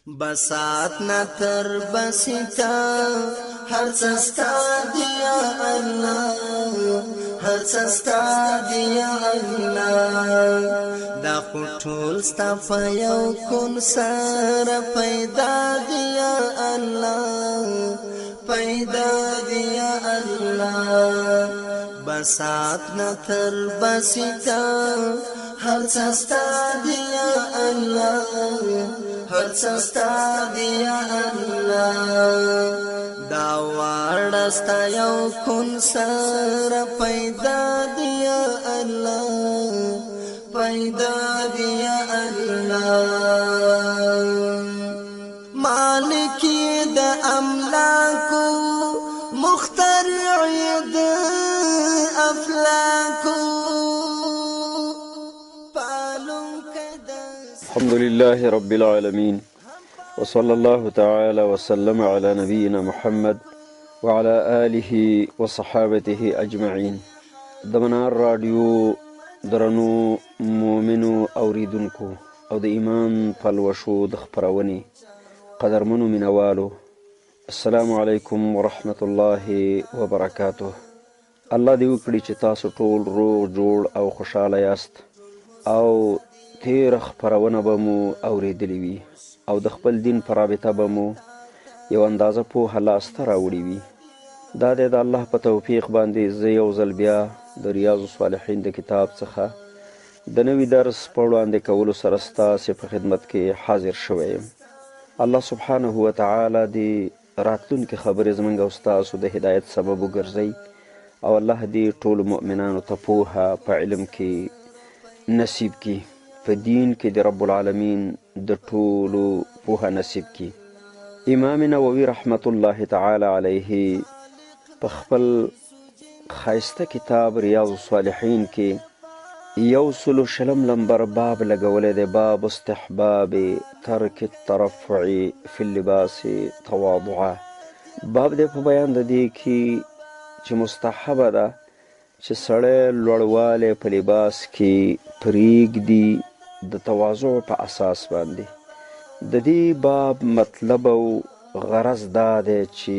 بسات نتر بسیتا هر سستا دیا اللہ هر سستا دیا اللہ دا خطول ستفا یو کن سر پیدا دیا اللہ پیدا دیا اللہ بسات نتر بسیتا هر سستا دیا اللہ هر سستا دیا اللہ دا وارستا یو کن سر پیدا دیا اللہ پیدا دیا اللہ مالکی دا املاکو مخترعی دا افلاکو الحمد لله رب العالمين وصلى الله تعالى وسلم على نبينا محمد وعلى آله وصحابته أجمعين. دمنار راديو درنو مؤمنو اوریدونکو او د ایمان پلوشو د خپرونې قدرمنو مینوالو، السلام علیکم ورحمة الله وبرکاته. الله دې وکړي چې تاسو ټول روغ جوړ او خوشاله یاست او تیر خپرونه به مو اوریدلی وي او د خپل دین په رابطه به مو یو اندازه پوهه لاسته راوړې وي. دا د الله په توفیق باندې زه یو ځل بیا د ریاض الصالحین د کتاب څخه د نوي درس په وړاندې کولو سره ستاسې په خدمت کې حاضر شوی یم. الله سبحانه وتعالی دې راتلونکې خبرې زموږ او ستاسو د هدایت سبب وګرځوي او الله دې ټولو مؤمنانو ته پوهه په علم کې نصیب کړي، په دین کې د رب العالمین د ټولو پوهه نصیب کی. امام نووي رحمت الله تعالی علیه په خپل خایسته کتاب ریاض الصالحین کې 140 نمبر باب لګولی دی، باب استحباب ترک الترفع فی اللباس تواضعا. باب دی په بیان د دې کې چې مستحبه ده چې سړی لوړوالی په لباس کې پرېږدي د تواضع په اساس باندې. د دې باب مطلب او غرض دا دی چې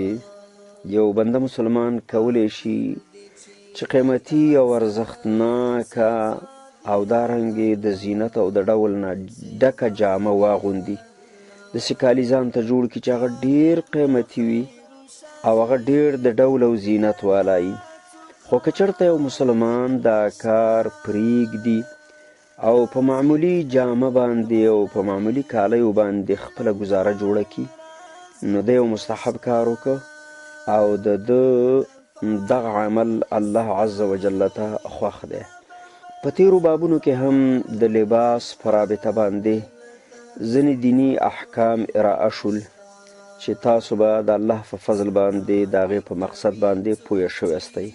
یو بنده مسلمان کولی شي چې قیمتي او ارزښتناکه او دارنګې د زینت او د ډول نه ډکه جامه واغوندي، داسې کالي ځان ته جوړ کړي چې هغه ډېر قیمتي وي او هغه ډېر د ډول او زینت والا وي. خو که چېرته یو مسلمان دا کار پرېږدي او په معمولی جامه باندې او په معمولی کالیو باندې خپله ګزاره جوړه کړي، نو د یو مستحب کار وکړه او د دغه عمل الله عز وجل ته خوښ دی. په تیرو بابونو کې هم د لباس په رابطه باندې ځینې دیني احکام ارائه شول چې تاسو به د الله په فضل باندې د هغې په مقصد باندې پوه شوي استئ.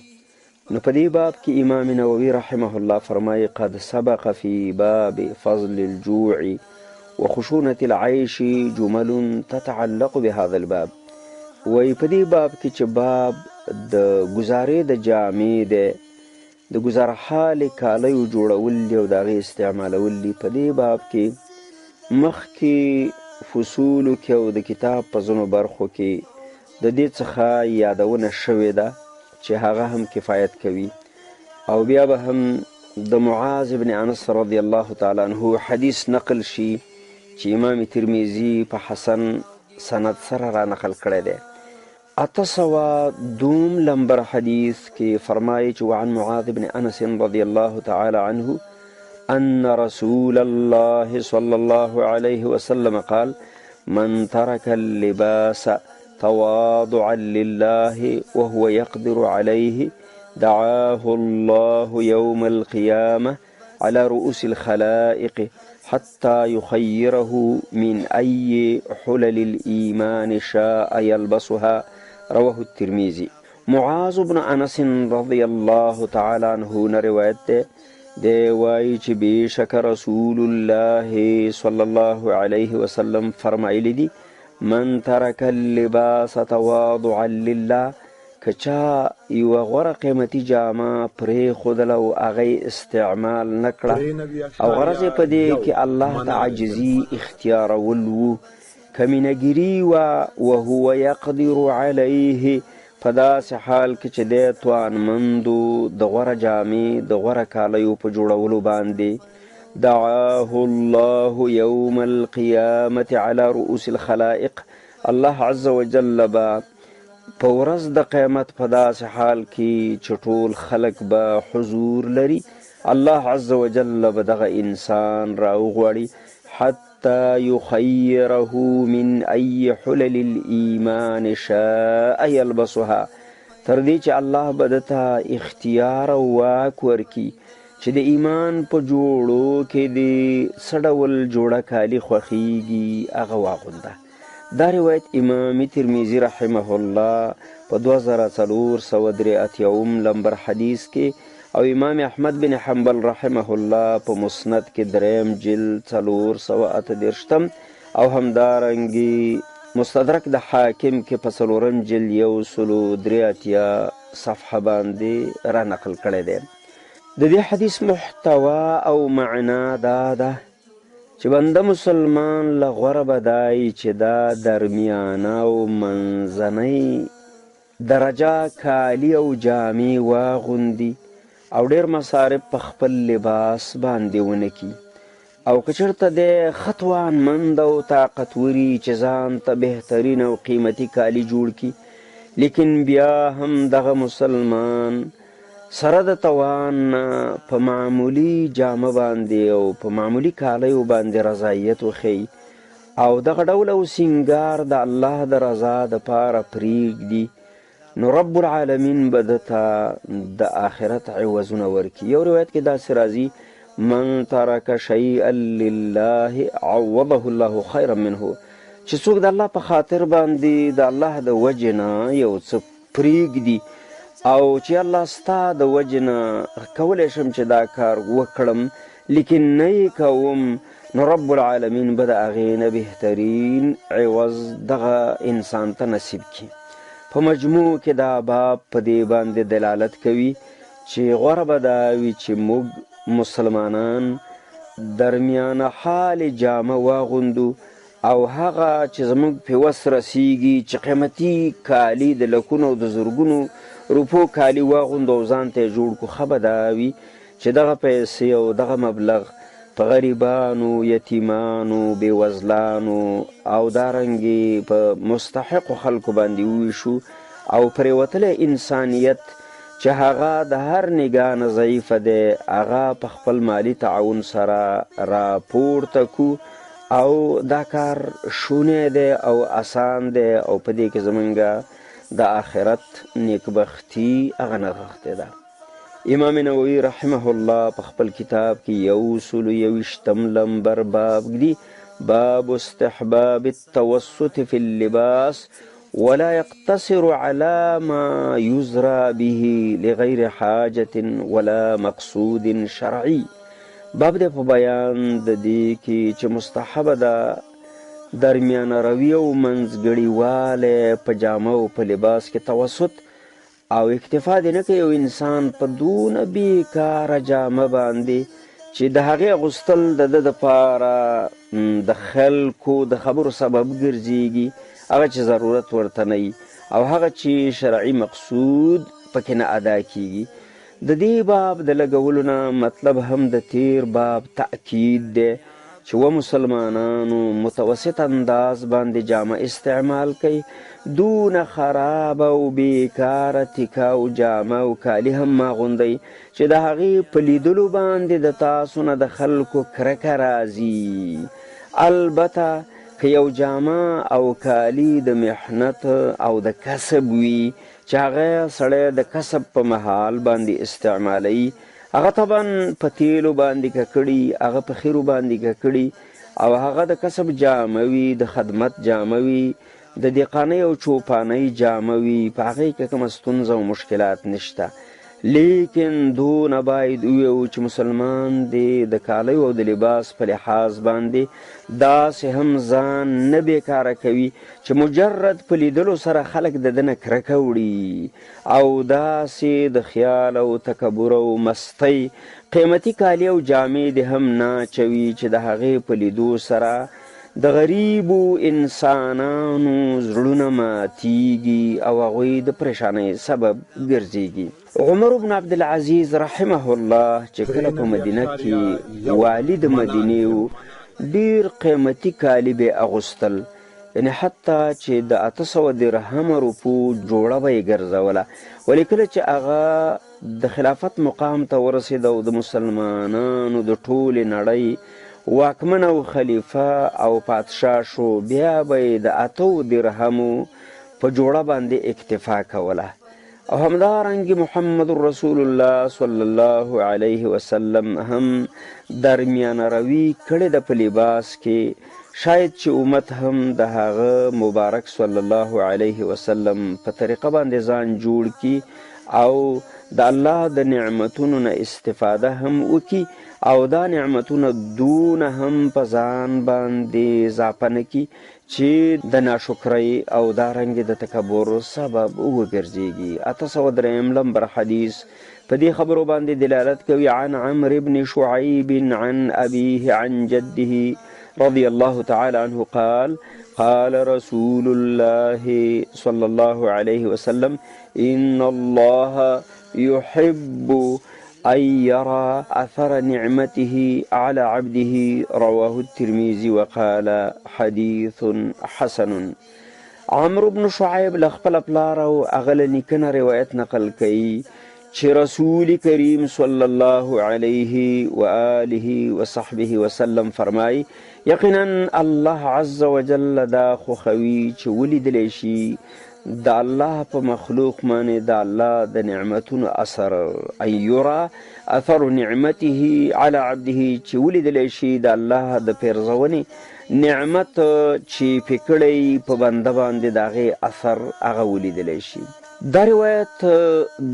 نو په دې باب کې امام نووي رحمه الله فرمایي قد سبق في باب فضل الجوع وخشونة العيش جمل تتعلق بهذا الباب. وی په دې باب کې چې باب د ګزارې د جامې دی، د ګزاره حال کالیو جوړول دي او د هغې استعمالول دي. په دې باب کې مخکې فصولو کې او د کتاب په ځینو برخو کې د دې څخه یادونه شوې ده چې هغه هم کفایت کوي. او بیا به هم د معاذ بن انس رضی الله تعالی عنه حدیث نقل شي چې امام ترمذی په حسن سند سره را نقل کړی دی. 802 نمبر حدیث کې فرمایي چې وعن معاذ بن انس رضی الله تعالی عنه ان رسول الله صلی الله علیه وسلم قال من ترك اللباس تواضعا لله وهو يقدر عليه دعاه الله يوم القيامة على رؤوس الخلائق حتى يخيره من أي حلل الإيمان شاء يلبسها. رواه الترمذي. معاذ بن انس رضی الله تعالی عنه روایت دی وایي چې بېشکه رسول الله صلی الله علیه وسلم فرمایلی دی من ترک اللباس تواضعا لله، که چا یوه غوره قیمتي جامه پرېښودله او هغه استعمال نه کړه او غرض یې په دې کې الله ته عاجزي اختیارول و کمینګیري وه وهو یقدر علیه، په داسې حال کې چې دی توانمندو د غوره جامې د غوره کالیو په جوړولو باندې. دعاه الله یوم القیامة علی رؤوس الخلائق، الله عز وجل به په ورځ د قیامت په داسې حال کې چې ټول خلق به حضور لري، الله عز وجل به دغه انسان راوغواړي حتی یخیره من ای حلل الایمان شاء یلبسها، تر دې چې الله به دته اختیار او واک ورکي چې د ایمان په جوړو کې د څه ډول جوړه کالي خوښیږي هغه واغونده. دا روایت امام ترمذي رحمه الله په 2483 لمبر حدیث کې او امام احمد بن حنبل رحمه الله په مسند کې 3 جلد 438 او همدارنګې مستدرک د حاکم کې په 4 جلد 183 صفحه باندې را نقل کړی دی. د دې حدیث محتوا او معنا دا ده چې بنده مسلمان له غوره بدای چې دا درمیانه او منځنۍ درجه کالی او جامې واغوندي او ډېر مصارف په خپل لباس باندې ونه کي، او که چېرته دی ښه توانمند او طاقتوري چې ځان ته بهترین او قیمتي کالي جوړ کي، لیکن بیا هم دغه مسلمان سره د توان په معمولی جامه باندې او په معمولی کالیو باندې رضایت وښیي او دغه ډول او سینګار د الله د رضا دپاره پرېږدي، نو رب العالمین به دته د آخرت عوضونه ورکي. یو روایت کې داسې راځي من ترک شیئا لله عوضه الله خیرا منه، چې څوک د الله په خاطر باندې د الله د وجې نه یو څه پرېږدي او چې الله ستا د وجې نه کولی شم چې دا کار وکړم لیکن نه یې کوم، نو رب العالمین به د هغې نه بهترین عوض دغه انسان ته نصیب کړي. په مجموع کې دا باب په دې باندې دلالت کوي چې غوره به دا وي چې موږ مسلمانان درمیانه حال جامه واغوندو او هغه چې زموږ په وس رسیږي چې قیمتي کالي د لکونو او د زرګونو روپو کالي واغوندو او ځان ته یې جوړ کړو، ښه به دا وي چې دغه پیسې او دغه مبلغ په غریبانو، یتیمانو، بېوزلانو او دارنګې په مستحقو خلکو باندې وویشو او پرېوتلی انسانیت چې هغه د هر نګاه نه ضعیفه دی هغه په خپل مالی تعاون سره راپورته کو او دا کار شونی دی او آسان دی او په دې کې زمونږ د آخرت نیکبختي هغه نغښتې ده. امام نووي رحمه الله په خپل کتاب کې 121 لمبر باب دی باب استحباب التوسط في اللباس ولا يقتصر على ما يزرى به لغير حاجة ولا مقصود شرعي. باب دی په بیان د دې کې چې مستحبه ده درمیانه روی او منځګړیوالی په جامه او په لباس کې توسط او اکتفا دی نه کوي یو انسان په دونه بیکاره جامه باندې چې د هغې اغوستل د ده دپاره د خلکو د خبرو سبب ګرځېږي، هغه چې ضرورت ورته نه وي او هغه چې شرعي مقصود پکې نه ادا کیږي. د دې باب د لګولو نه مطلب هم د تیر باب تأکید دی چې و مسلمانانو متوسط انداز باندې جامه استعمال کوي، دون خراب او بیکاره تکاو جامه او کالی هم ماغوندئ چې د هغې په لیدلو باندې د تاسو نه د خلکو کرکه راځي. البته که یو جامه او کالی د محنت او د کسب وي چې هغه سړی د کسب په مهال باندې استعمالی، هغه طبعا په تیلو باندې ککړي، هغه په خیرو باندې ککړي او هغه د کسب جامه وي، د خدمت جامه وي، د دقانۍ او چوپانۍ جامه وي، په هغې کې کومه ستونزه او مشکلات نشته، لیکن دونه باید وویو چې مسلمان دی د کالیو او د لباس په لحاظ باندې داسې هم ځان نه بیکاره کوي چې مجرد په لیدلو سره خلک د ده نه کرکه وړي او داسې د خیال او تکبر او مستۍ قیمتي کالي او جامې دې هم نه اچوي چې د هغې په لیدو سره د غریبو انسانانو زړونه ماتیږي او هغوی د پریشانۍ سبب ګرځېږي. عمر بن عبدالعزیز رحمه الله چې کله په مدینه کې والي د مدینې و، ډیر قیمتي کالي به اغوستل، یعنی حتی چې د 800 درهم روپو جوړه به یې ګرځوله. ولې کله چې هغه د خلافت مقام ته ورسېد او د مسلمانانو د ټولې نړۍ واکمن او خلیفه او پادشاه شو، بیا به یې د 8 درهمو په جوړه باندې اکتفا کوله. او همدارنګې محمد رسول الله صلی الله علیه وسلم هم درمیانه روي کړې ده په لباس کې. شاید چې امت هم د هغه مبارک صلی الله علیه وسلم په طریقه باندې ځان جوړ کی او د الله د نعمتونو نه استفاده هم وکي او دا نعمتونه دونه هم په ځان باندې اضافه نه کي چې د ناشکرۍ او دارنګې د تکبر سبب وګرځېږي. 803 نمبر حدیث په دې خبرو باندې دلالت کوي. عن عمرو بن شعيب عن أبيه عن جده رضي الله تعالى عنه قال قال رسول الله صلى الله عليه وسلم إن الله يحب أن يرى أثر نعمته على عبده رواه الترمذي وقال حديث حسن. عمرو بن شعيب لخپل پلار او اغل نیکنه روایت نقل کړي چې رسول کریم صلی الله علیه و آله و صحبه وسلم فرمای یقینا الله عز وجل دا خوښوي چې ولیدلی شي د الله په مخلوق باندې د الله د نعمتونو اثر، ان یرا اثر نعمته علی عبده، چې ولیدلی شي د الله د پیرزونې نعمت چې پې کړی په بنده باندې د هغې اثر هغه ولیدلی شي. دا روایت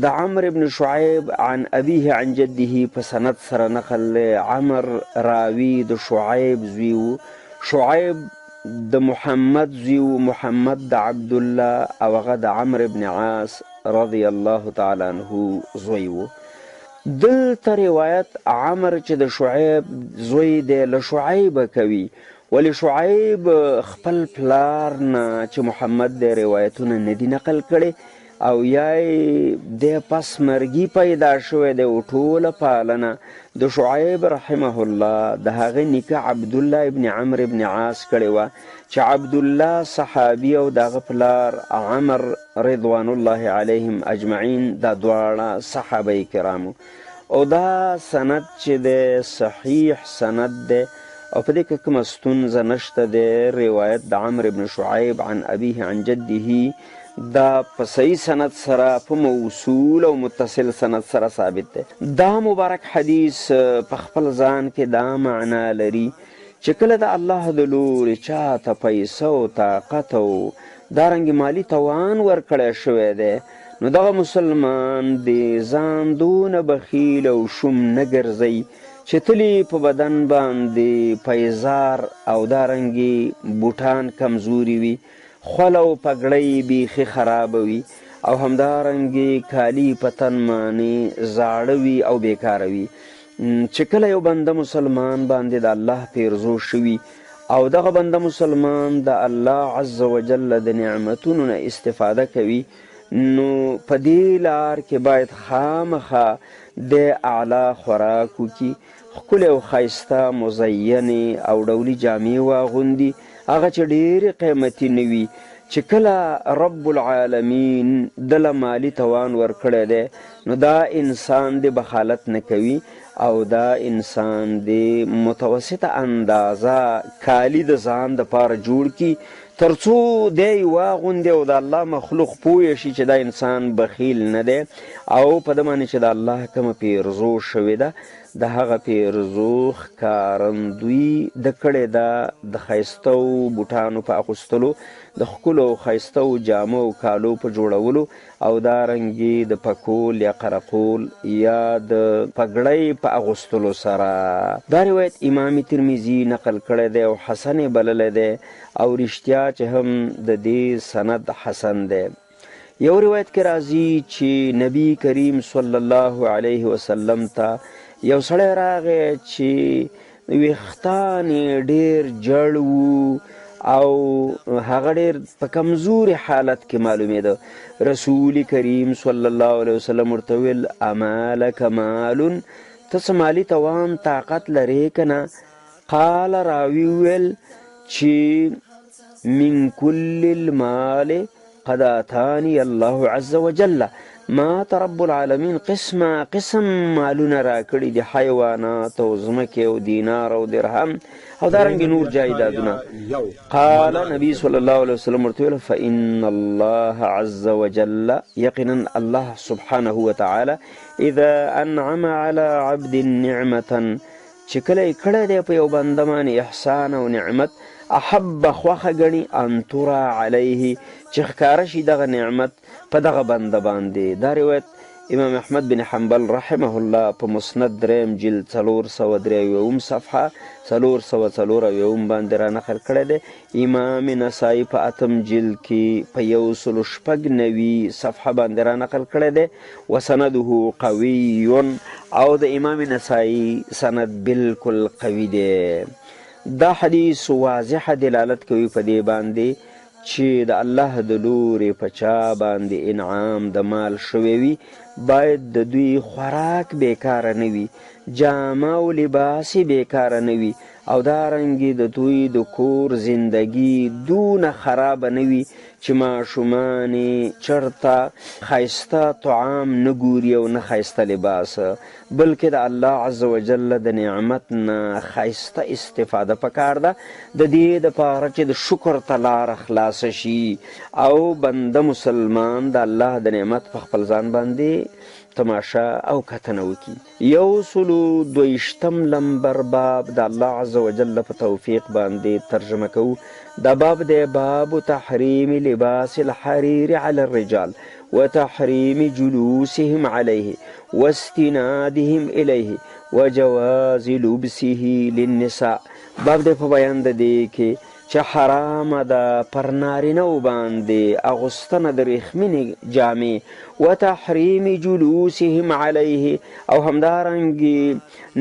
د عمرو بن شعیب عن ابیه عن جده په سند سره نقل. عمر راوی د شعیب زوی و، شعیب د محمد زوی و، محمد د عبدالله او هغه د عمرو بن عاص رضی الله تعالی عنه زوی و. دلته روایت عمر چې د شعیب زوی دی له شعیب کوي، ولی شعیب خپل پلار نه چې محمد دی روایتونه نه دي نقل کړي او یای د پس مرګي پیدا شوی دی او ټوله پالنه د شعیب رحمه الله د هغه نیکه عبدالله ابن عمرو ابن عاص کړې وه چې عبدالله صحابي او د هغه پلار عمر رضوان الله علیهم اجمعین دا دواړه صحابه کرامو. او دا سند چې دی صحیح سند دی او په دې کې کومه ستونزه نشته دی. روایت د عمرو بن شعیب عن ابیه عن جده دا په صحیح سند سره په موصول او متصل سند سره ثابت دی. دا مبارک حدیث په خپل ځان کې دا معنا لري چې کله د الله د لورې چاته پیسه او طاقت او دارنګې مالی توان ورکړی شوی دی نو دغه مسلمان د ځان دونه بخیل او شوم نه ګرځئ چې تلی په بدن باندې پیزار او دارنګې بوټان کمزوري وي، خول او پګړۍ بیخي خرابه وي او همدارنګې کالي په تن باندې زاړه وي او بیکاره وي. چې کله یو بنده مسلمان باندې د الله پیرزو شوي او دغه بنده مسلمان د الله عز وجل د نعمتونو نه استفاده کوي نو په دې لار کې باید خامخا د اعلی خوراک وکړي، ښکلې او ښایسته مزینې او ډولي جامې واغوندي هغه چې ډېرې قیمتي نه وي. چې کله رب العالمین دله مالی توان ورکړی دی نو دا انسان د بخالت نه کوي او دا انسان د متوسطه اندازه کالی د ځان دپاره جوړ کي تر څو دی واغوندي او د الله مخلوق پوه شي چې دا انسان بخیل نه دی او په ده باندې چې د الله کومه پیرزو شوې ده د هغه پیرزو ښکارندوی د کړې ده د ښایستو بوټانو په اغوستلو، د ښکلو او ښایستو جامو او کالو په جوړولو او دارنګې د پکول یا قرقول یا د پګړۍ په اغوستلو سره. دا روایت امام ترمذي نقل کړی دی او حسن یې بللی دی او رښتیا چې هم د دې سند حسن دی. یو روایت کې راځي چې نبی کریم صلی الله علیه وسلم ته یو سړی راغی چې ویښتان یې ډېر جړ وو او هغه ډېر په کمزوري حالت کې معلومېده. رسول کریم صلی الله علیه وسلم ورته وویل اما لک مال، ته څه مالي توان طاقت لرې که نه؟ قال راوي وویل چې من کل المال قد آتانی الله عز وجل، ما ته رب العالمین قسمه قسم مالونه راکړي دي، حیوانات او ځمکې او دینار او درهم او دارنګې نور جایدادونه. قال نبی صلی الله علیه وسلم ورته ویل فإن الله عز وجل، یقینا الله سبحانه وتعالی اذا انعم على عبد نعمة، چې کله یې کړی دی په یو بنده باندې احسان او نعمت، احب خوښه ګڼي ان ترى علیه، چې ښکاره شي دغه نعمت په دغه بنده باندې. دا روایت امام احمد بن حنبل رحمه الله په مسند دریم جلد 493 صفحه 404 باندې را نقل کړی دی. امام نسائی په 8 جلد کې په 196 صفحه باندې را نقل کړی دی. وسنده قوي، او د امام نسائی سند بالکل قوي دی. دا حدیث واضح دلالت کوي په دې باندې چې د الله د لورې په چا باندې انعام د مال شوی وي باید د دوی خوراک بیکاره نه وي، جامه او لباس بیکاره نه وي، او دارنګې د دوی د کور زندگی دونه خرابه نه وي چې ماشومان چرته ښایسته طعام نه ګوري او نه ښایسته لباس، بلکې د الله عز وجل د نعمت نه ښایسته استفاده پکار ده، د دې دپاره چې د شکر ته لاره خلاصه شي او بنده مسلمان د الله د نعمت په خپل ځان باندې تماشا او کتنه وکړي. 122 لمبر باب د الله عز وجل په توفیق باندې ترجمه کوو. دا باب دی باب تحریم لباس الحریر علی الرجال وتحریم جلوسهم علیه واستنادهم الیه وجواز لبسه للنساء. باب دی په بیان د دې کې چې حرامه ده پر نارینهو باندې اغوستنه د ریښمینې جامې، وتحریم جلوسهم علیه، او همدارنګې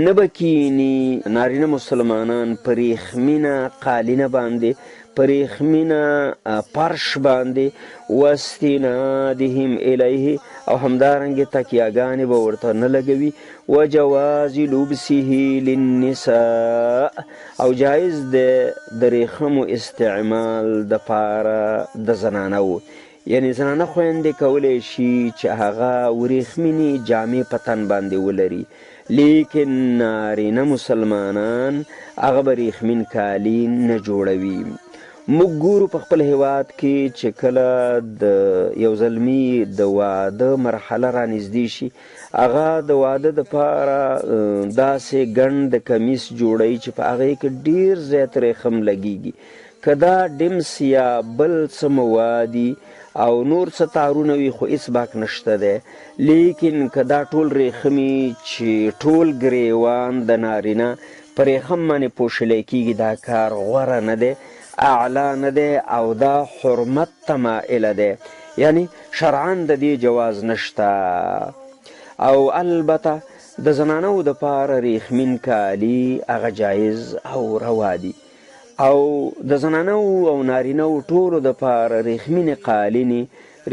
نه به کیني نارینه مسلمانان په ریښمینه قالینه باندې، په ریښمینه پرش باندې، واستنادهم الیه، او همدارنګې تکیاګانې به ورته نه لګوي، وجواز لبسه للنساء، او جایز دی د ریښمو استعمال د پاره د زنانو، یعنی زنانه خویندې کولی شي چې هغه وریښمینې جامې په تن باندې ولري، لیکن نارینه مسلمانان هغه به ریښمین کالي نه جوړوي. موږ ګورو په خپل هیواد کې چې کله د یو زلمي د واده مرحله را نږدې شي، هغه د واده دپاره داسې ګڼ د کمیس جوړوي چې په هغې کې ډېر زیات ریښم لګیږي، که دا ډمس یا بل څه موادي او نور څه تارونه وي خو هېڅ باک نشته دی، لیکن که دا ټول ریښمي چې ټول ګریوان د نارینه په ریښم باندې پوښلی کېږي، دا کار غوره نه دی، اعلا نه دی، او دا حرمت ته مائله دی، یعنی شرعاً د دې جواز نشته. او البته د زنانو دپاره ریښمین کالي هغه جایز او روا دي، او د زنانو او نارینهو ټولو دپاره ریښمینې قالینې،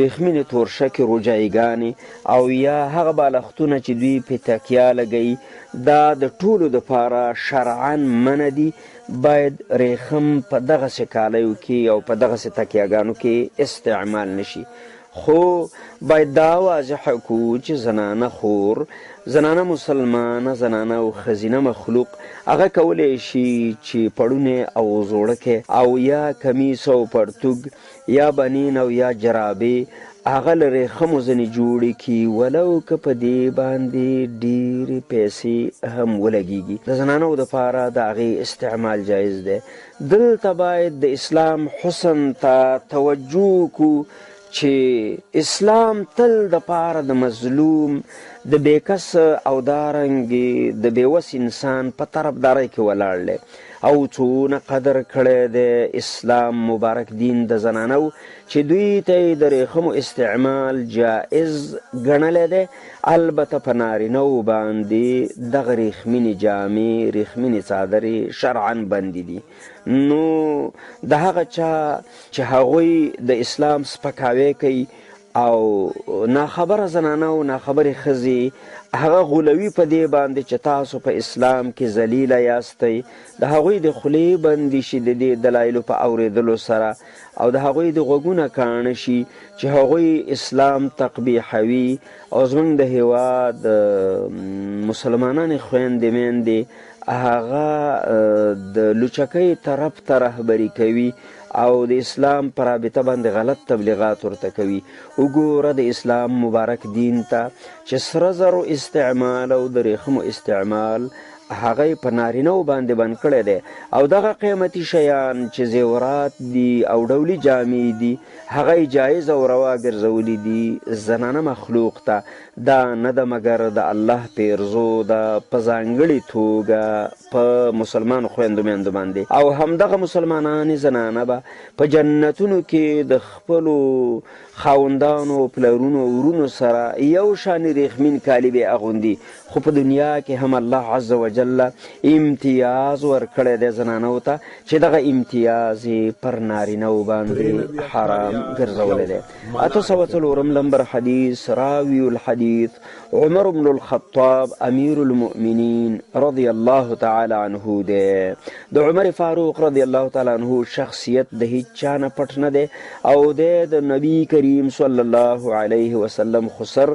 ریښمینې تورشکې روجایګانې او یا هغه بالښتونه چې دوی پې تکیه لګوي، دا د ټولو دپاره شرعاً منع دي، باید ریښم په دغسې کالیو کې او په دغسې تکیهګانو کې استعمال نشي. خو باید دا واضحه کړو چې زنانه خور، زنانه مسلمانه، زنانه او ښځینه مخلوق هغه کولی شي چې پړونه او زوړکې او یا کمیس او پرتوګ یا بنین او یا جرابې هغه له ریښمو ځینې جوړې کړي، ولو که په دې باندې ډېرې پیسې هم ولګېږي. د زنانو دپاره د هغې استعمال جایز دی. دلته باید د اسلام حسن ته توجه وکړو چې اسلام تل د پاره د مظلوم، د بېکس او دارنګې د بېوس انسان په طرفدارۍ کې ولاړ دی او څونه قدر کړی د اسلام مبارک دین د زنانو چې دوی ته یې د ریخمو استعمال جائز ګڼلی دی. البته په نارینهو باندې دغه ریخمینې جامې ریخمینې څادرې شرعا بندې دي. نو د هغه چا چې هغوی د اسلام سپکاوی کوي او ناخبره زنانه او ناخبرې ښځې هغه غولوي په دې باندې چې تاسو په اسلام کې ذلیله یاستئ، د هغوی د خولې بندې شي د دې دلایلو په اورېدلو سره او د هغوی د غوږونه کاڼه شي چې هغوی اسلام تقبیحوي او زموږ د هېواد مسلمانانې خویندې میندې هغه د لوچکۍ طرف ته رهبري کوي او د اسلام په رابطه باندې غلط تبلیغات ورته کوي. وګوره د اسلام مبارک دین ته چې سره زرو استعمال او د ریخمو استعمال هغه په نارینهو باندې بند کړی دی او دغه قیمتي شیان چې زیورات دي او ډولي جامې دي هغه جایز او روا ګرځولي دي زنانه مخلوق ته. دا نه ده مګر د الله پیرزو ده په ځانګړې توګه په مسلمان خویندو میندو باندې او همدغه مسلمانانې زنانه به په جنتونو کې د خپلو خاوندانو پلرونو ورونو سره یو شان ریخمین کالي به اغوندي. خو په دنیا کې هم الله عز وجل امتیاز ورکړی دی زنانو ته چې دغه امتیاز پر نارینهو باندې حرام ګرځولی دی. 804 نمبر حدیث راوی الحدیث عمر بن الخطاب امیر المؤمنین رضی الله تعالی عنه دی. د عمر فاروق رضی الله تعالی عنه شخصیت د هیچ چا نه پټ نه دی او د نبی کریم صلی الله علیه وسلم خسر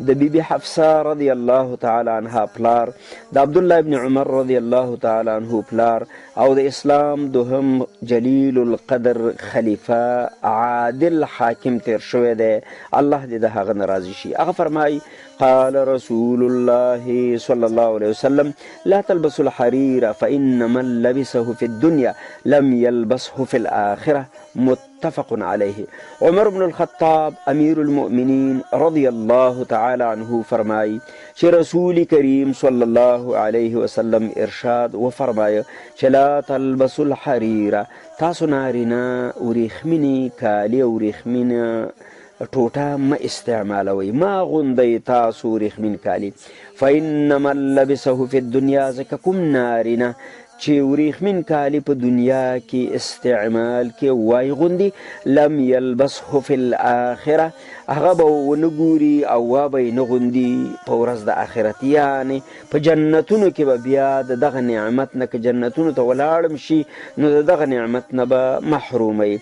د بیبي حفصه رضی الله تعالی عنها پلار، د عبدالله ابن عمر رضی الله تعالی عنه پلار او د اسلام دوهم جلیل القدر خلیفه عادل حاکم تیر شوی دی. الله دې د هغه نه راضي شي. هغه فرمایي قال رسول الله صلى الله عليه وسلم لا تلبسوا الحرير فإن من لبسه في الدنيا لم يلبسه في الآخرة متفق عليه. عمر بن الخطاب امیر المؤمنین رضی الله تعالی عنه فرمائی چې رسول کریم صلی الله علیه وسلم ارشاد و فرمایه چې لا تلبسوا الحرير، تاسو نارینه وریخمینې کالي او وریخمینه ټوټه ما استعمالوي، ما غوندئ تاسو وریخمین کالي. فإن من لبسه في الدنيا ځکه کوم نارینه چې وریخمین کالي په دنیا کې استعمال کې وای غوندي لم یلبسه فی الاخره، هغه به ونه ګوري او وا به یې نه غوندي په ورځ د آخرت. یعنې په جنتونو کې به بیا د دغه نعمت نه که جنتونو ته ولاړم شي نو د دغه نعمت نه به محروموي.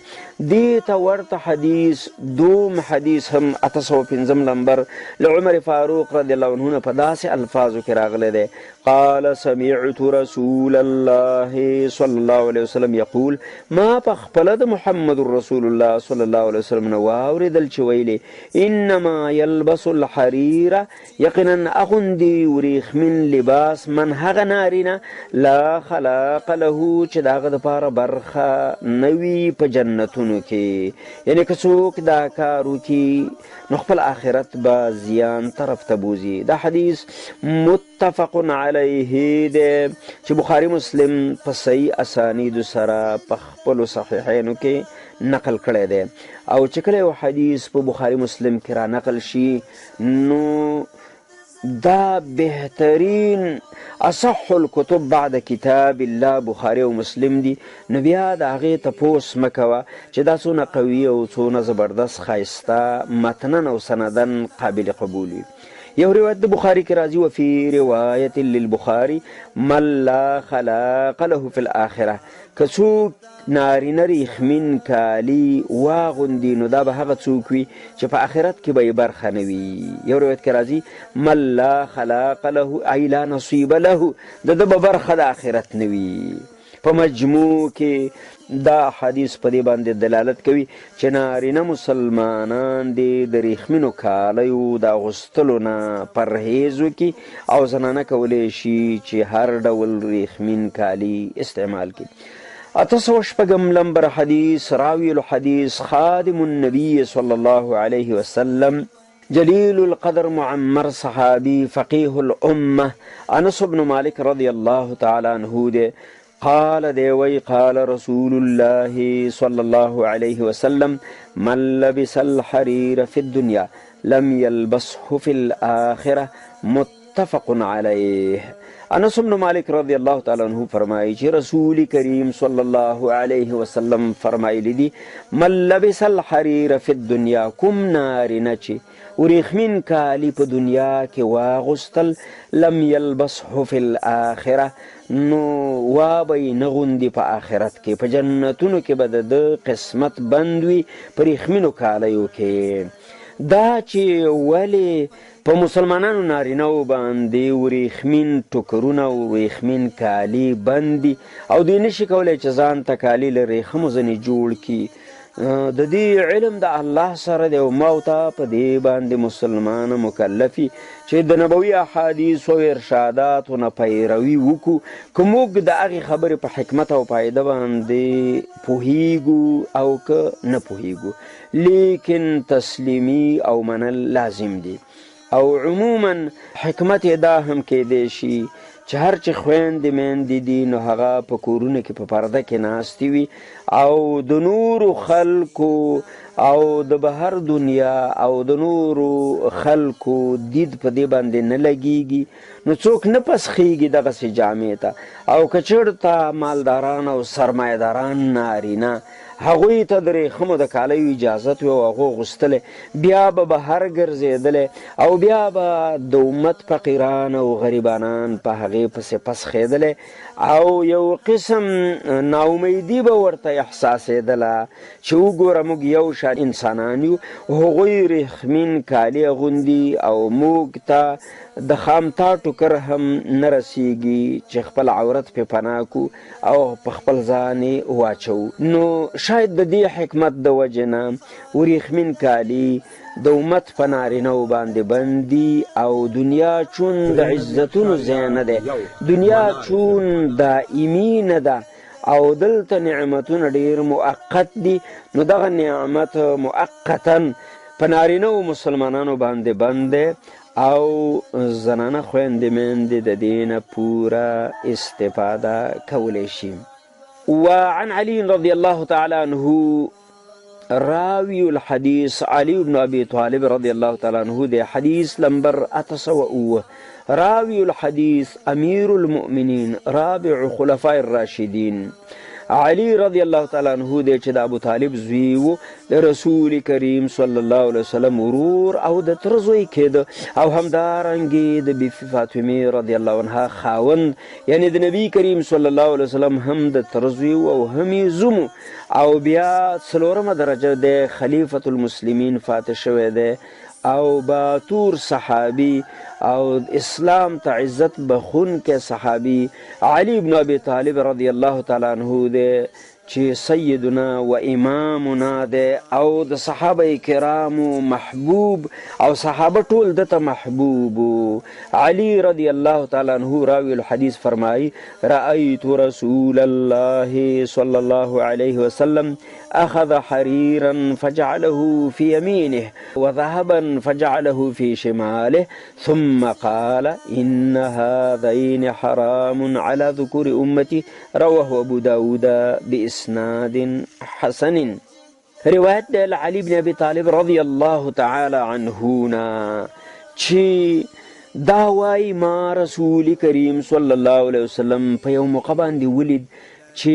دې ته ورته حدیث دوم حدیث هم 805 نمبر له عمر فاروق رضی الله عنه نه په داسې الفاظو کې راغلی دی. قال سمعت رسول الله صلی الله علیه وسلم یقول، ما په خپله د محمد رسول الله صلی الله علیه وسلم نه واورېدل چې ویلې انما یلبس الحریر، یقینا اغوندي وریخمین لباس من هغه نارینه لا خلاق له چې د هغه دپاره برخه نه وي په جنتونو کې. یعنې که څوک دا کار وکړي نو خپل آخرت به زیان طرف ته بوځي. دا حدیث متفق علیه دی چې بخاري مسلم په صحیح اسانیدو سره په خپلو صحیحینو کې نقل کړی دی. او چې کله یو حدیث په بخاري مسلم کې را نقل شي نو دا بهترین اصح الکتب بعد کتاب الله بخاري او مسلم دي. نو بیا د هغې تپوس مه کوه چې دا څونه قوي او څونه زبردست ښایسته متنن او سندن قابل قبول وي. یو روایت د بخاري کې راځي وفي روایت للبخاري من لا خلاق له في الاخره، که څوک نارینه ریخمین کالي واغوندي نو دا به هغه څوک وي چې په آخرت کې به یې برخه نه وي. یو روایت کې راځي من لا خلاق له ای لا نصیب له، د ده به برخه د آخرت نه وي. په مجموع کې دا حدیث په دې باندې دلالت کوي چې نارینه مسلمانان دې د ریخمینو کالیو د اغوستلو نه پرهیز وکړي او زنانه کولی شي چې هر ډول ریخمین کالي استعمال کړي. 806 نمبر حدیث راوی الحدیث خادم النبی صلی الله علیه وسلم جلیل القدر معمر صحابی فقیه الامه انس بن مالک رضی الله تعالی عنہ دے قال دے وی قال رسول الله صلی الله علیه وسلم من لبس الحریر فی الدنیا لم يلبسه في الآخرة متفق علیه. انس بن مالک رضی الله تعالی عنہ فرمائی چې رسول کریم صلی الله علیه وسلم فرمایلی دی من لبس الحریر فی الدنیا، کوم نارینه چې وریښمین کالی په دنیا کې واغوستل لم یلبسه فی الآخره نو وابی نغوندي په آخرت کې، په جنتونو کې به د قسمت بند وي په ریښمینو کالیو کې. دا چې ولې په مسلمانانو نارینهو باندې وریښمین ټوکرونه او وریښمین کالي بند دي او دوی نشي کولی چې ځان ته کالي له ریښمو ځینې جوړ کړي، د دې علم د الله سره دی او ما ته په دې باندې مسلمان مکلفي چې د نبوي احادیث او ارشاداتو نه پیروي وکړو، که موږ د هغې خبرې په حکمت او فایده باندې پوهیږو او که نه پوهیږو، لیکن تسلیمي او منل لازم دي. او عموما حکمت یې دا هم کیدی شي چې هر چې خویندې میندې دي نو هغه په کورونو کې په پرده کې ناستې وي او د نورو خلکو او د بهر دنیا او د نورو خلکو دید په دې باندې نه لګیږي، نو څوک نه پسخیږي دغسې جامې ته. او که چېرته مالداران او سرمایهداران نارینه هغوی ته د ریښمو د کالیو اجازت وي او هغو غوستلی، بیا به بهر ګرځېدلی او بیا به د امت فقیران او غریبانان په هغې پسې پسخېدلی او یو قسم ناامیدي به ورته احساسېدله چې وګوره موږ یو شان انسانان یو، هغوی ریښمین کالي اغوندي او موږ ته د خامتا ټوکر هم نه رسیږي چې خپل عورت پې پناه کړو او په خپل ځان یې واچوو. نو شاید د دې حکمت د وجې نه وریښمین کالي د امت په نارینهو باندې بند دي او دنیا چون د عزتونو ځای نه دی، دنیا چون دائمي نه ده او دلته نعمتونه ډېر مؤقت دي، نو دغه نعمت مؤقتا په نارینهو مسلمانانو باندې بند دی او زنانه خویندې میندې د دې نه پوره استفاده کولی شي. وعن علي رضي الله تعالى عنه راوي الحديث علي بن أبي طالب رضي الله تعالى عنه ده حديث لمبر 802 راوي الحديث أمير المؤمنين رابع خلفاء الراشدين علي رضی الله تعالی عنہ دی چې د ابو طالب زوی و د رسول کریم صلی الله علیه وسلم ورور او د تره زوی کېده او همدارنګې د بیبي فاطمې رضی الله عنها خاوند، یعنی د نبی کریم صلی الله علیه وسلم هم د تره زوی او هم یې زوم او بیا څلورمه درجه د خلیفة المسلمین فاتح شوی دی او باتور صحابی او اسلام ته عزت بخون کے صحابی علی بن ابی طالب رضی اللہ تعالی عنہ دے چې سیدنا و امامنا ده او د صحابه کرامو محبوب او صحابه ټول دته محبوب. علی رضی الله تعالی عنہ راوی الحدیث فرمای رأیت رسول الله صلی الله علیه وسلم اخذ حريرا فجعله في يمينه وذهبا فجعله في شماله ثم قال إن هذين حرام على ذكور أمتي رواه أبو داود بإسناد حسن. روایت دی علی بن ابی طالب رضی الله تعالی عنهنا چې دا وای ما رسول کریم صلی الله علیه وسلم په یو موقع باندې ولید چې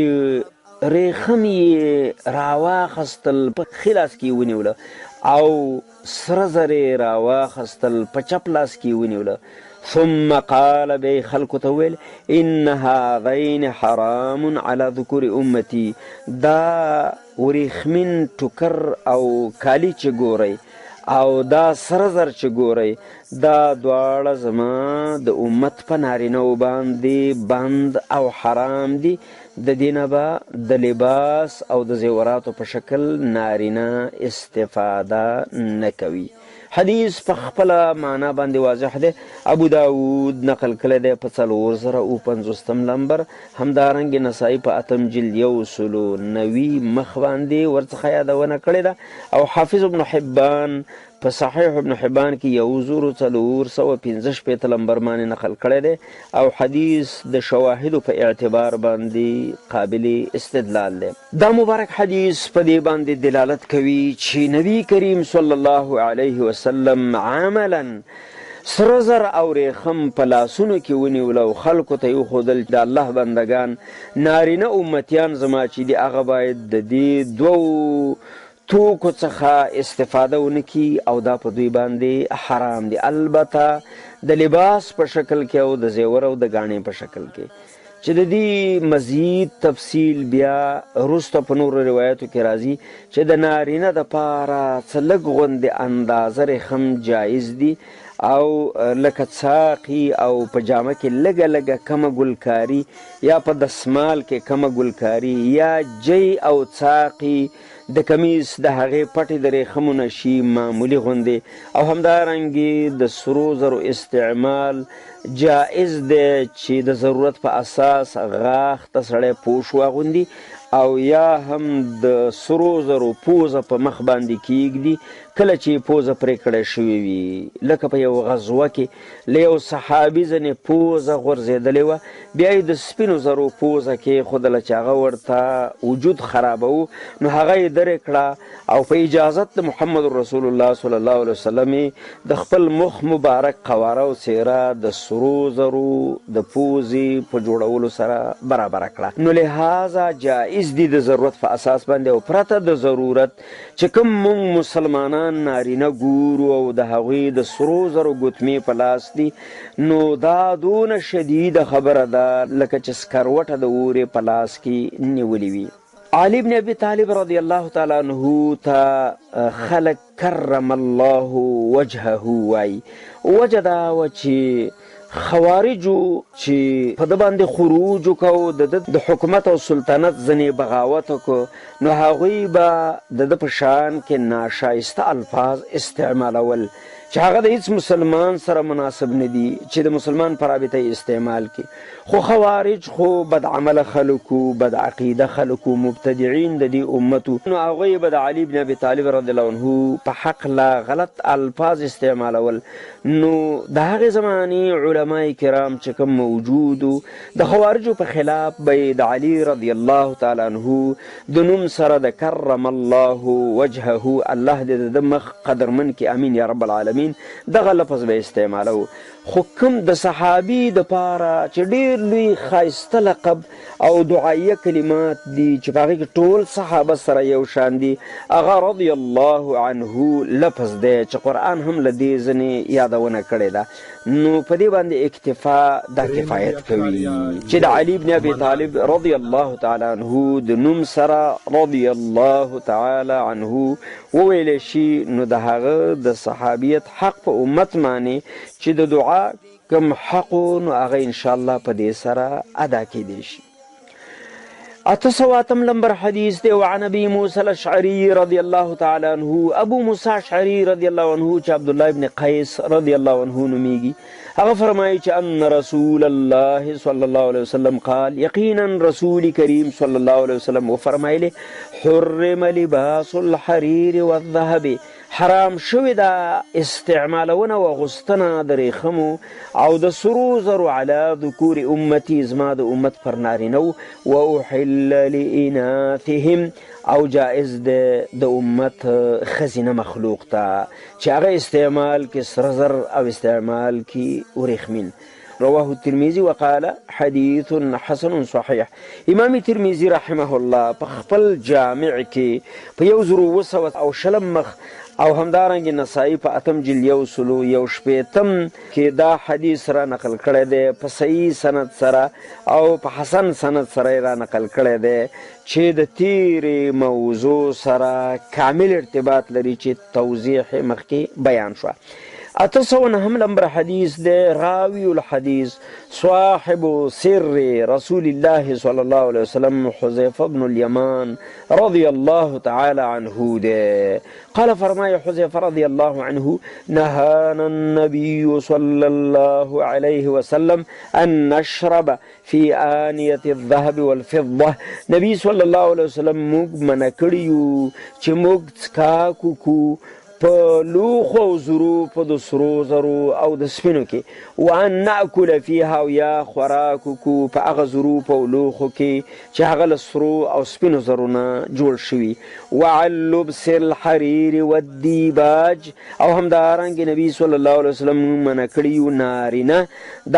ریخم یې راواخستل په ښي لاس کې ونیوله او سره زر یې راواخستل په چپ لاس کې ونیوله. ثم قال بي خلق تويل إن هذين حرام على ذكور أمتي دا وريخمن تكر أو كالي چگوري او دا سرزر چگوري دا دوار زما د امت په نارینه‌و باندې بند او حرام دي، د دینه به د لباس او د زیوراتو په شکل نارینه استفاده نه کوي. حدیث په خپله معنا باندې واضح دی. ابو داود نقل کړی دی په 4050 لمبر، همدارنګې نسائی په 8 جلد 190 مخ باندې ورڅخه یادونه کړې ده او حافظ ابن حبان په صحیح ابن حبان کې 1415 نمبر باندې نقل کړی دی او حدیث د شواهدو په اعتبار باندې قابل استدلال دی. دا مبارک حدیث په دې باندې دلالت کوي چې نبی کریم صلی الله علیه وسلم عملا سره زر او ریخم په لاسونو کې ونیول او خلکو ته وښودل د الله بندگان نارینه امتیان زما چې دي هغه باید د دې دوو توکو څخه استفاده ونکي او دا په دوی باندې حرام دي، البته د لباس په شکل کې او د زیور او د ګاڼې په شکل کې، چې د دې مزید تفصیل بیا وروسته په نورو روایتو کې راځي چې د نارینه دپاره څه لږ غوندې اندازه ریخم جایز دي او لکه څاقي او په جامه کې لږه لږه کمه ګلکاري یا په دسمال کې کمه ګلکاري یا جی او څاقي د کمیس د هغې پټې د ریخمو نه شي معمولي غوندې، او همدارنګې د سرو زرو استعمال جائز دی چې د ضرورت په اساس غاښ ته سړی پوش واغوندي او یا هم د سرو زرو پوزه په مخ باندې کیږدي کله چې پوزه پرې کړی شوې وي. لکه په یو غزوه کې له یو صحابي ځنې پوزه غورځېدلې وه، بیا یې د سپینو زرو پوزه کېښودله چې هغه ورته وجود خرابوه، نو هغه یې درې کړه او په اجازت د محمد رسول الله صلی الله علیه وسلم د خپل مخ مبارک قواره او څېره د سرو زرو د پوزې په جوړولو سره برابره کړه. نو لهذا جایز دي د ضرورت په اساس باندې او پرته د ضرورت چې کوم مونږ مسلمانان نارینه ګورو او د هغوی د سرو زرو ګوتمې په لاس دي، نو دا دونه شدیده خبره ده لکه چې سکروټه د اورې په لاس کې نیولې وي. علي بن ابي طالب رضی الله تعالی عنه ته خلق کرم الله وجهه وایي. وجه دا وه چې خوارجو چې په ده باندې خروج وکړو، د حکومت او سلطنت ځینې بغاوت وکړو، نو هغوی به د ده په شان کې ناشایسته الفاظ استعمالول چې هغه د هیڅ مسلمان سره مناسب نه دي چې د مسلمان په رابطه یې استعمال کړي. خو خوارج خو بد عمله خلکو، بد عقیده خلکو، مبتدعین د دې امتو، نو هغوی به د علي بن ابي طالب رضی الله عنه په حق لا غلط الفاظ استعمالول. نو د هغې زمانې علماء کرام چې کوم موجودو د خوارجو په خلاف به د علي رضی الله تعالی عنه د نوم سره د کرم الله وجهه، الله دې د ده مخ قدرمن کې، امین یا رب العالمین، دغه لفظ به استعمالو. خو کوم د صحابي دپاره چې ډېر لوی ښایسته لقب او دعایه کلمات دي چې په هغې کې ټول صحابه سره یو شان دي، هغه رضی الله عنه لفظ دی چې قرآن هم له دې ځینې یادونه کړې ده. نو په دې باندې اکتفا دا کفایت کوي چې د علي بن ابي طالب رضی الله تعالی عنه د نوم سره رضی الله تعالی عنه وویلی شي، نو د هغه د صحابیت حق په امت باندې چې د دعا کوم حق نو هغه انشاءالله په دې سره ادا کیدی شي. 808 نمبر حدیث دی. وعن ابي موسى الاشعري رضي الله تعالى عنه، ابو موسى اشعري رضي الله عنه چې عبد الله ابن قیس رضي الله عنه نومیږي، هغه فرمایي چې ان رسول الله صلی الله علیه وسلم قال، یقینا رسول کریم صلی الله علیه وسلم وفرمایلی حرم لباس الحریر والذهب، حرام شوی دا استعمالونه و غستنه د ریخمو او د سرو زرو علی ذکور امتی، زما د امت پر نارینو، و احل لاناثهم، او جائز د امت خزینه مخلوق ته چې هغه استعمال کې سره زر او استعمال کې ورېخمین. رواه الترمذي وقال حديث حسن صحيح. امام ترمذي رحمه الله په خپل جامع کې په 1900 مخ او همدارنګه نسائی په 8 کې دا حدیث را نقل کړی دی په صحیح سند سره او په حسن سند سره را نقل کړی دی چې د تیرې موضوع سره کامل ارتباط لري چې توضیح مخکې بیان شوه. 809 نمبر حدیث دی. راوی الحدیث صاحب سر رسول الله صلی الله علیه وسلم حذیفه بن الیمان رضی الله تعالی عنه دی. قال فرمای حذیفه رضی الله عنه نهانا النبی صلی الله علیه وسلم ان نشرب فی آنیة الذهب والفضه، نبی صلی الله علیه وسلم موږ منع کړي یو چې موږ څښاک وکړو په لوښو او زرو په د سرو زرو او د سپینو کې وان ناکل فیها او یا خوراک وکړو په هغه ظروف او لوښو کې چې هغه له سرو او سپینو زرو نه جوړ شوي وعن لبس الحریر والدیباج او همدارنګې نبي صلی الله علیه وسلم منع کړي یو نارینه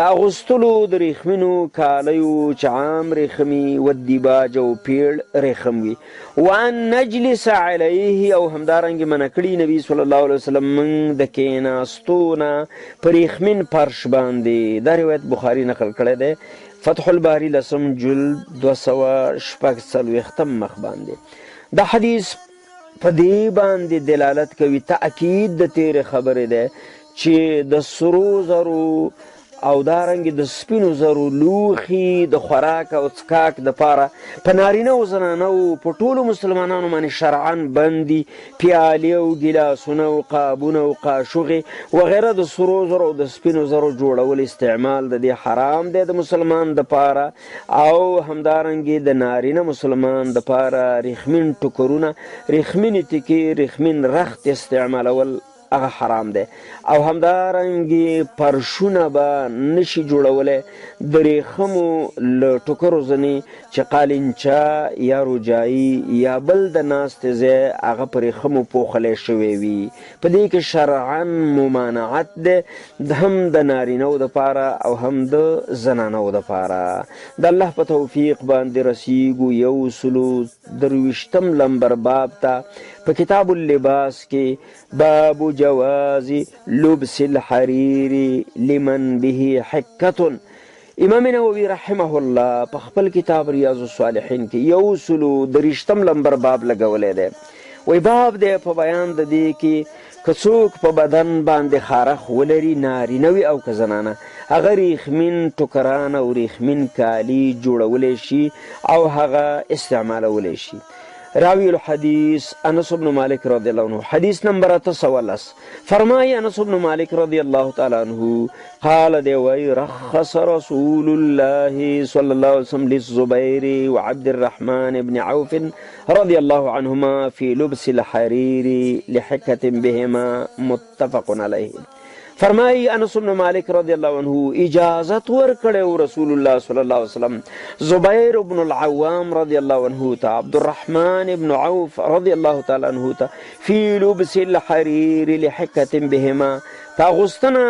د اغوستلو د ریښمینو کالیو چې عام ریښمي والدیباج او پیړ ریښم وي وان نجلس علیه او همدارنګې منع کړي نبي صلی الله علیه وسلم موږ د کېناستو نه په ریښمین فرش باندې دا روایت بخاري نقل کړی دی فتح الباری 10 جلد 246 مخ باندې دا حدیث په دې باندې دلالت کوي تأکید د تیرې خبرې دی چې د سرو زرو او دارنګې د سپینو زرو لوښي د خوراک او څښاک دپاره په نارینه او زنانو په ټولو مسلمانانو باندې شرعاً بند دي پیالې او ګیلاسونه او قابونه او قاشوغې وغیره د سرو زرو او د سپینو زرو جوړول استعمال د دې حرام دی د مسلمان دپاره او همدارنګې د نارینه مسلمان دپاره ریښمین ټوکرونه ریښمینې تکې ریښمین رخت استعمالول هغه حرام دی او همدارنګې پرشونه به نشي جوړولی د ریښمو له ټوکرو ځینې چې قالینچه یا روجایي یا بل د ناستې ځای هغه په ریښمو پوښلی شوی وي په دې کې شرعاً ممانعت دی هم د نارینهو دپاره او هم د زنانهو دپاره د الله په توفیق باندې رسیږو 123 لمبر باب ته په کتاب اللباس کې باب جواز لبس الحریر لمن به حکة امام نووي رحمه الله په خپل کتاب ریاض الصالحین کې 123 لمبر باب لګولی دی وی باب دی په بیان د دې کې که څوک په بدن باندې خارخ ولري نارینه او که زنانه هغه ریښمین ټوکران او ریښمین کالي جوړولی شي او هغه استعمالولی شي راوی الحدیث انس بن مالک رضی اللہ عنہ حدیث نمبر 814 فرمائی انس بن مالک رضی اللہ تعالی عنہ قال دیوئی رخص رسول اللہ صلی اللہ علیہ وسلم للزبیر وعبد الرحمن بن عوف رضی اللہ عنہما فی لبس الحریر لحکت بهما متفق علیہ فرمائی انس بن مالک رضی اللہ عنہ اجازت ورکڑے رسول اللہ صلی اللہ علیہ وسلم زبیر بن العوام رضی اللہ عنہ تا عبد الرحمن بن عوف رضی اللہ تعالی عنہ تا فی لبس الحریر لحکت بهما تا غستنا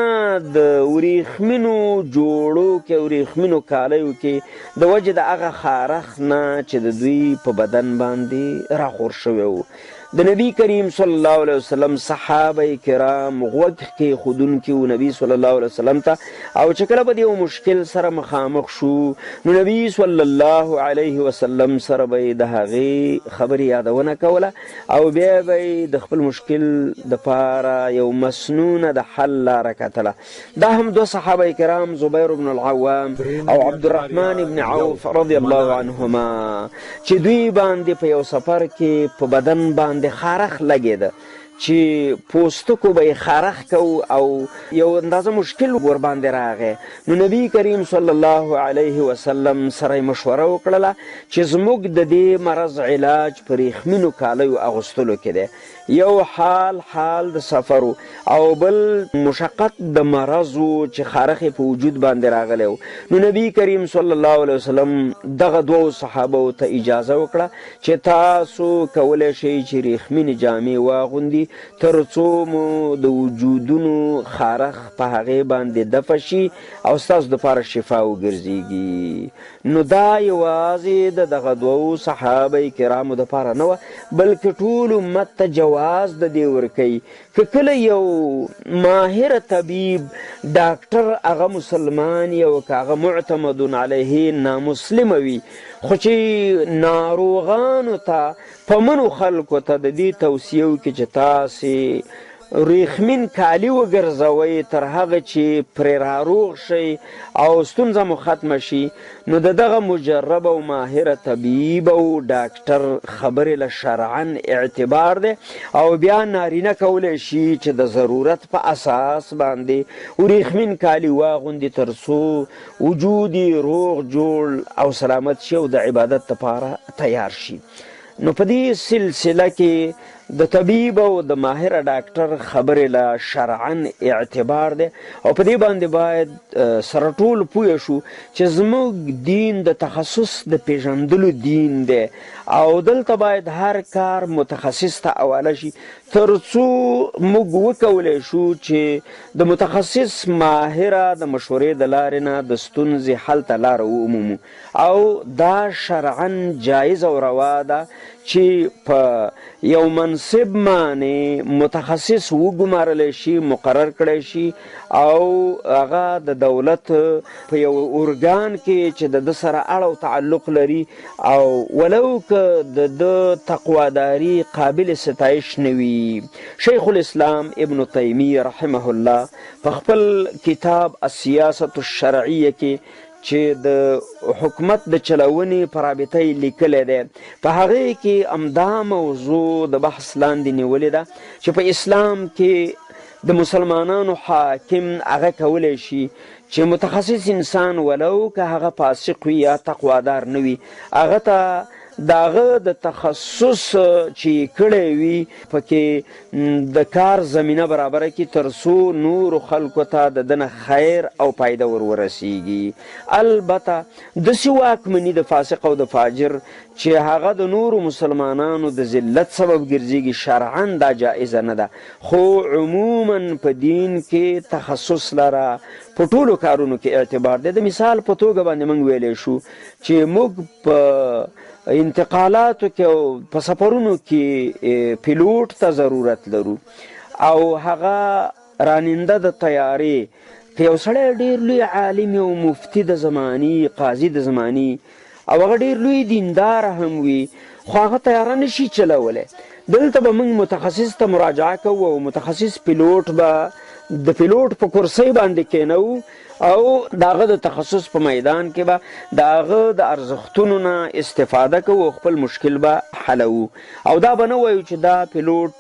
د وریښمینو جوړو کې وریښمینو کالیو کې د وجه د هغه خارخ نه چې د دوی په بدن باندې راخور شوی و د نبی کریم صلی الله علیه وسلم صحابه کرام غوږ کې خودونکي و نبی صلی الله علیه وسلم ته او چې کله به د یو مشکل سره مخامخ شو نو نبی صلی الله علیه وسلم سره به یې د هغې خبرې یادونه کوله او بیا به یې د خپل مشکل دپاره یو مسنونه د حل لاره کتله دا هم دوه صحابه کرام زبیر بن العوام او عبدالرحمن بن عوف رضی الله عنهما چې دوی باندې په یو سفر کې په بدن باندې خارخ لګېده چې پوستکو به یې خارخ کو او یو اندازه مشکل ورباندې راغی نو نبی کریم صلی الله علیه وسلم سره یې مشوره وکړله چې زموږ د دې مرض علاج په ریښمینو کالیو اغوستلو کې دی یو حال د سفرو او بل مشقت د مرضو چې خارخ په وجود باندې راغلی و نو نبی کریم صلی الله علیه وسلم دغه دوو صحابو ته اجازه وکړه چې تاسو کولی شئ چې ریښمینې جامې واغوندي تر څو مو د وجودونو خارخ په هغې باندې دفع شي او ستاسو دپاره شفا وګرځېږي نو دا یوازې د دغه دوو صحابه کرامو دپاره نه وه بلکې ټول امت ته جواز د دې ورکوي که کله یو ماهر طبیب ډاکټر هغه مسلمان یو که هغه معتمدون علیه نامسلمه وي خو چې ناروغانو ته په منو خلکو ته د دې توصیه وکړي چې تاسې ریښمین کالي وګرځوئ تر هغه چې پرې راروغ شئ او ستونزه مو ختمه شي نو د دغه مجرب او ماهره طبیب او ډاکټر خبرې له شرعاً اعتبار دی او بیا نارینه کولی شي چې د ضرورت په اساس باندې وریښمین کالي واغوندي تر څو وجود روغ جوړ او سلامت شي او د عبادت لپاره تیار شي نو په دې سلسله کې د طبیب او د ماهر ډاکټر خبرې له شرعن اعتبار دی او په دې باندې باید سره ټول پوه شو چې زموږ دین د تخصص د پیژندلو دین دی او دلته باید هر کار متخصص ته حواله شي تر څو موږ وکولی شو چې د متخصص ماهره د مشورې د لارې نه د ستونزې حل ته لاره ومومو او دا شرعن جایز او روا ده چې په یو منصب باندې متخصص وګمارلی شي مقرر کړی شي او هغه د دولت په یو ارګان کې چې د ده سره اړه او تعلق لري او ولو که د ده تقواداري قابل ستایش نه وي. شیخ الاسلام ابن تیمیه رحمه الله په خپل کتاب السیاست الشرعیه کې چې د حکومت د چلونې په رابطه یې لیکلی دی په هغې کې همدا موضوع د بحث لاندې نیولې ده چې په اسلام کې د مسلمانانو حاکم هغه کولی شي چې متخصص انسان ولو که هغه فاسق وي یا تقوادار نه وي هغه ته د هغه د تخصص چې کړی وي پکې د کار زمینه برابره کړي تر څو نورو خلکو ته د ده نه خیر او فایده ورسیږي. البته داسې واکمني د فاسق او د فاجر چې هغه د نورو مسلمانانو د ذلت سبب ګرځېږي شرعا دا جایزه نه ده خو عموما په دین کې تخصص لره په ټولو کارونو کې اعتبار دی. د مثال په توګه باندې موږ ویلی شو چې موږ په انتقالاتو کې او په سفرونو کې پیلوټ ته ضرورت لرو او هغه راننده د طیارې که یو سړی ډېر لوی عالم او مفتی د زماني قاضي د زماني او هغه ډېر لوی دیندار هم وي خو هغه طیاره نشي چلولی دلته به موږ متخصص ته مراجعه کوو او متخصص پیلوټ به د پیلوټ په کرسۍ باندې کینوو او د هغه د تخصص په میدان کې به د هغه د ارزښتونو نه استفاده کوو او خپل مشکل به حلوو او دا به نه وایو چې دا پیلوټ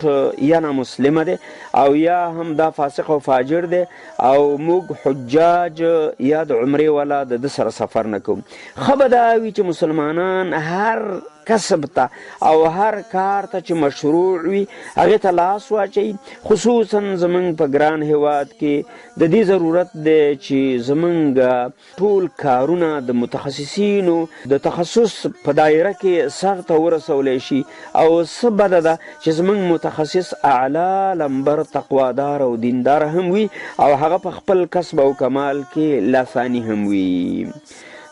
یا نامسلمه دی او یا هم دا فاسق او فاجر دی او موږ حجاج یا د عمرې والا د ده سره سفر نه کوو. ښه به دا وي چې مسلمانان هر کسب ته او هر کار ته چې مشروع وي هغې ته لاس واچوي خصوصا زموږ په ګران هیواد کې د دې ضرورت دی چې زموږ ټول کارونه د متخصصینو د تخصص په دایره کې سرته ورسولی شي او څه بده ده چې زموږ متخصص اعلی لمبر تقوادار او دیندار هم وي او هغه په خپل کسب او کمال کې لاساني هم وي.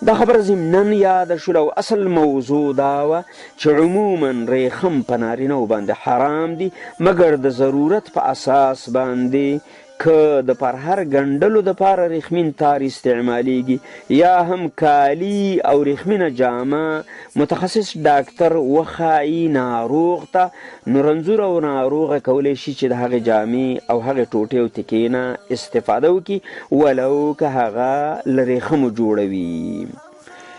دا خبر ضمناً یاد شول او اصل موضوع دا وه چې عموما ریخم په نارینهو باندې حرام دي مګر د ضرورت په اساس باندې که د پر هر ګنډلو دپاره ریخمین تار استعمالیږي یا هم کالی او ریخمینه جامه متخصص ډاکټر وښایي ناروغ ته نو رنځور او ناروغه کولی شي چې د هغې جامې او هغې ټوټې او تکې نه استفاده وکړي ولو که هغه له ریخمو جوړه وي.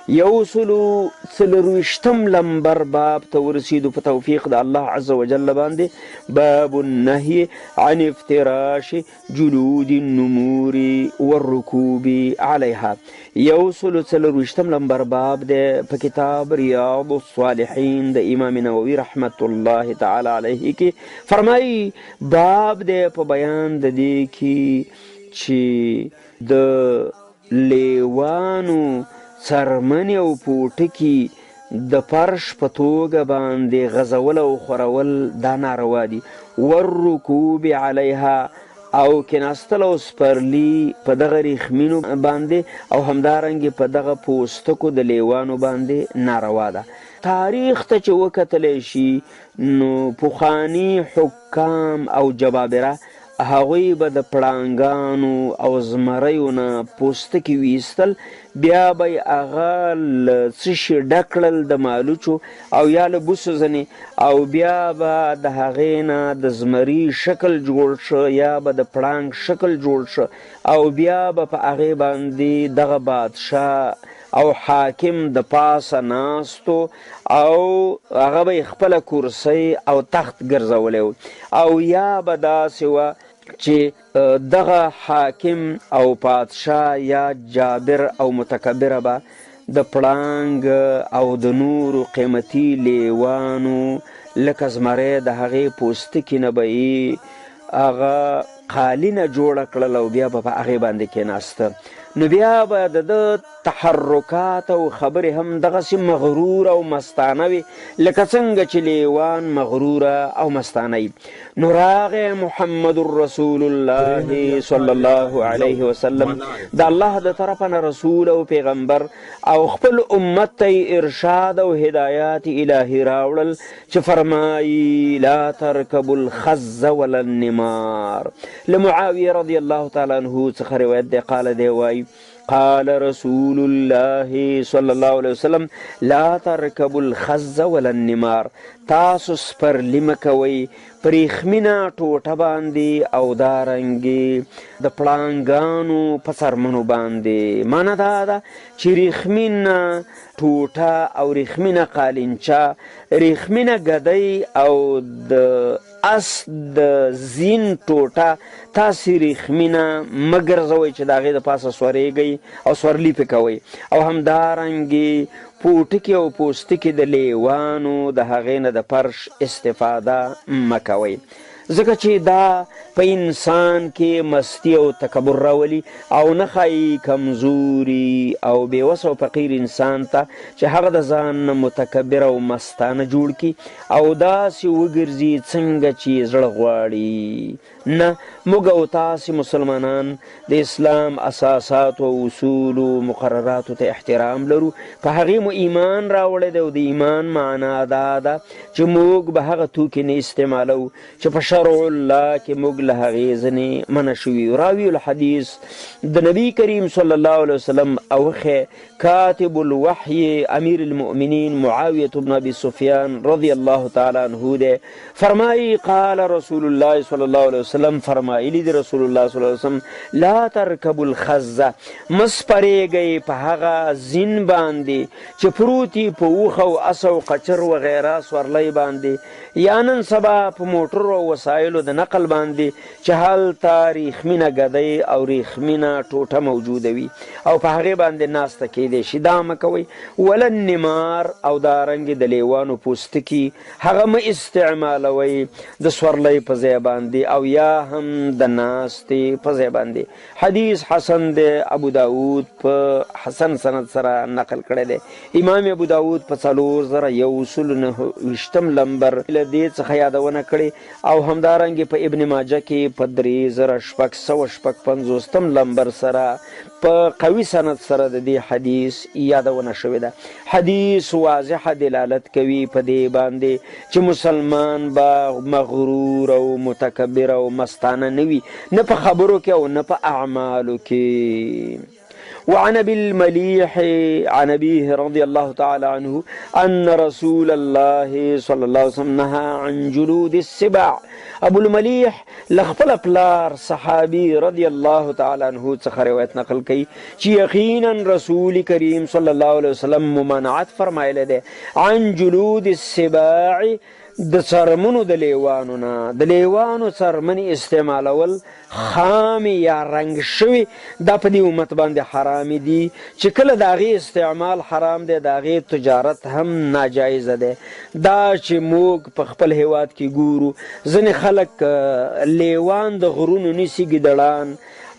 140 لمبر باب ته ورسېدو په توفیق د الله عز وجل باندې باب النهي عن افتراش جلود النمور والركوب عليها. 140 لمبر باب دی په کتاب ریاض الصالحین د امام نووي رحمت الله تعالی علیه کې فرمایي باب دی په بیان د دې کې چې د لیوانو څرمنې او پوټکي د فرش په توګه باندې غځول او خورول دا ناروا دي. والرکوب علیها او کیناستل او سپرلی په دغه ریخمینو باندې او همدارنګې په دغه پوستکو د لیوانو باندې ناروا ده. تاریخ ته چې وکتلی شي نو پخواني حکام او جبابره هغوی به د پړانګانو او زمریو نه پوستکي ویستل بیا به یې هغه له څه شي ډک کړل د مالوچو او یا له بوسو ځنې او بیا به د هغې نه د زمري شکل جوړ شه یا به د پړانګ شکل جوړ شه او بیا به په هغې باندې دغه بادشاه او حاکم د پاسه ناستو او هغه به یې خپله کرسۍ او تخت ګرځولی او یا به داسې وه چې دغه حاکم او پادشاه یا جابر او متکبره به د پړانګ او د نورو قیمتي لیوانو لکه زمری د هغې پوستکي نه به یې هغه قالینه جوړه کړل او بیا به په هغې باندې کېناسته، نو بیا به د ده تحرکات او خبرې هم دغسې مغرور او مستانه وي لکه څنګه چې لیوان مغروره او مستانه وي. نو راغی محمد رسول الله صلی الله علیه وسلم د الله د طرفه نه رسول او پیغمبر او خپل امت ته ارشاد او هدایات الهي راوړل چې فرمایي لا ترکب الخز ولا النمار. له معاویه رضی الله تعالی عنه څخه روایت دی، قال دی وایي قال رسول الله صلی الله علیه وسلم لا ترکب الخز ولا النمار، تاسو سپرلي مه کوئ په ریښمینه ټوټه باندې او دارنګې د پړانګانو په څرمنو باندې. معنی دا ده چې ریښمینه ټوټه او ریښمینه قالینچه، ریښمینه ګدۍ او د اس د زین ټوټه تاسې ریښمینه مه ګرځوئ چې د هغې د پاسه سورېږئ او سورلي پې کوئ، او همدارنګې پوټکي او پوستکي د لیوانو د هغې نه د فرش استفاده مه کوئ، ځکه چې دا په انسان کې مستی او تکبر راولي او نه ښایي کمزوري او بېوسه او فقیر انسان ته چې هغه د ځان نه متکبر او مستانه جوړ کړي او داسې وګرځي څنګه چې زړه غواړي. نه، موږ او تاسې مسلمانان د اسلام اساساتو او اصولو مقرراتو ته احترام لرو، په هغې مو ایمان راوړی دی او د ایمان معنا دا ده چې موږ به هغه توکي نه استعمالو چې په شرع الله کې موږ له هغې ځینې منع شوي. راوي الحدیث د نبی کریم صلی الله علیه وسلم اوخې کاتب الوحی امیر المؤمنین معاویة بن ابي سفیان رضی الله تعالی عنه دی، فرمایي قال رسول الله صلی الله علیه وسلم، فرمایلی دی رسول الله صلی الله علیه وسلم لا ترکب الخز، مسپریږئ په هغه زین باندې چې پروتي په اوښ او اس او قچر وغیره سورلی باندې، یا نن سبا په موټر او وسایلو د نقل باندې چې هلته ریښمینه ګدۍ او ریښمینه ټوټه موجوده وي او په هغې باندې ناسته کیدی شي، دا مه کوئ. ولا النمار، او دارنګې د لیوانو پوستکي هغه مه استعمالوئ د سورلی په ځای باندې او یا هم د ناستې په ځای باندې. حدیث حسن دی، ابو داود په حسن سند سره نقل کړی دی. امام ابو داود په 4129 لمبر له دې څخه یادونه کړې او همدارنګې په ابن ماجه کې په 3655 لمبر سره په قوي سند سره د دې حدیث یادونه شوې ده. حدیث واضحه دلالت کوي په دې باندې چې مسلمان به مغرور او متکبر او مستانه نه وي، نه په خبرو کې او نه په اعمالو کې. وعن ابي المليح عن ابيه رضي الله تعالى عنه ان رسول الله صلى الله عليه وسلم نهى عن جلود السباع. ابو المليح لخپل پلار صحابي رضي الله تعالى عنه څخه روایت نقل کوي چې یقینا رسول کریم صلی الله علیه وسلم ممانعت فرمایلی دی عن جلود السباع، د څرمنو د لیوانو نه، د لیوانو څرمنې استعمالول خام یا رنګ شوي دا په دې امت باندې حرام دي، چې کله د هغې استعمال حرام دی د هغې تجارت هم ناجایزه دی. دا چې موږ په خپل هیواد کې ګورو ځینې خلک لیوان د غرونو نیسي، ګیدړان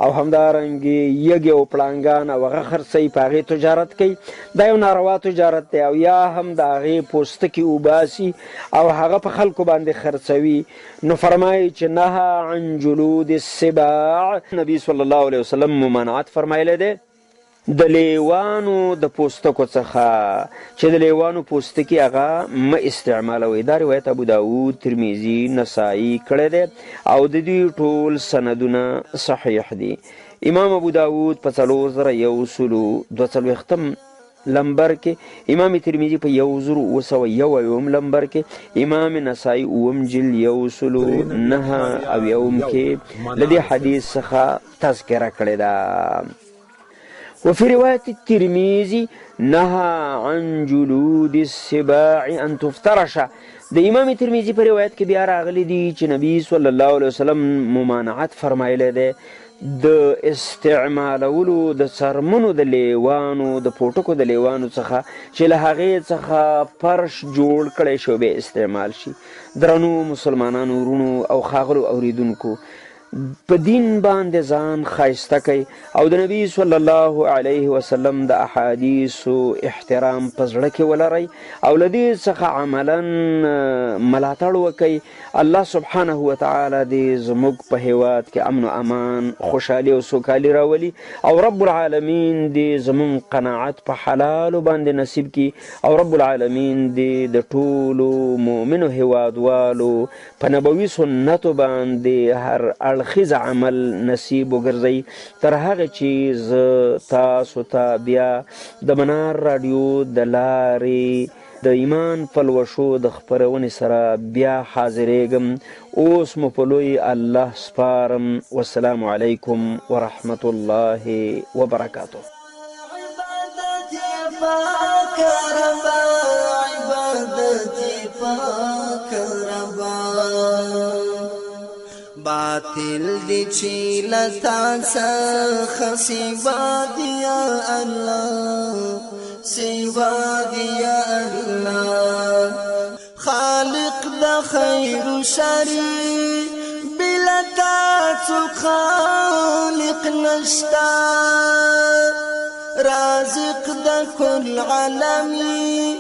او همدارنګې یږې او پړانګان او هغه خرڅوي، په هغې تجارت کوي، دا یو ناروا تجارت دی. او یا هم د هغې پوستکي اوباسي او هغه په خلکو باندې خرڅوي. نو فرمایي چې نهى عن جلود السباع، نبی صلی الله علیه وسلم ممانعت فرمایلی دی د لیوانو د پوستکو څخه، چې د لیوانو پوستکي هغه مه استعمالوئ. دا روایت ابو داود، ترمیزي، نسائی کړی دی او د دوی ټول سندونه صحیح دي. امام ابو داود په 4142 لمبر کې، امام ترمیزي په 1201 لمبر کې، امام نسائی 9 جلد 109 کې له دې حدیث څخه تذکره کړې ده. وفي رواية الترمذي نهى عن جلود السباع ان تفترش. د امام ترمذي په روایت کې بیا راغلی دی چې نبی صلی الله علیه وسلم ممانعت فرمایلی دی د استعمالولو د څرمنو د لیوانو د پوټکو د لیوانو څخه چې له هغې څخه فرش جوړ کړی شو بیا استعمال شي. درنو مسلمانانو ورونو او ښاغلو اوریدونکو، په دین باندې ځان ښایسته کوئ او د نبي صلی الله علیه وسلم د احادیثو احترام په زړه کې ولرئ او له دې څخه عملا ملاتړ وکئ. الله سبحانه وتعالی دې زموږ په هیواد کې امن و امان، خوشحالي او سوکالي راولي او رب العالمین دې زموږ قناعت په حلالو باندې نصیب کړي او رب العالمین دې د ټولو مؤمنو هیوادوالو په نبوي سنتو باندې هر اړخیز عمل نصیب وګرځئ. تر هغه چې زه تاسو ته بیا د منار راډیو د لارې د ایمان پلوشو د خپرونې سره بیا حاضریږم. اوس مو په لوی الله سپارم. والسلام علیکم ورحمة الله وبرکاته. باطل دی چی لتا څخه سوا دی یا الله، سوا دی یا الله. خالق د خیر و شر بلا تا څوک خالق نشتا، رازق د کل عالمی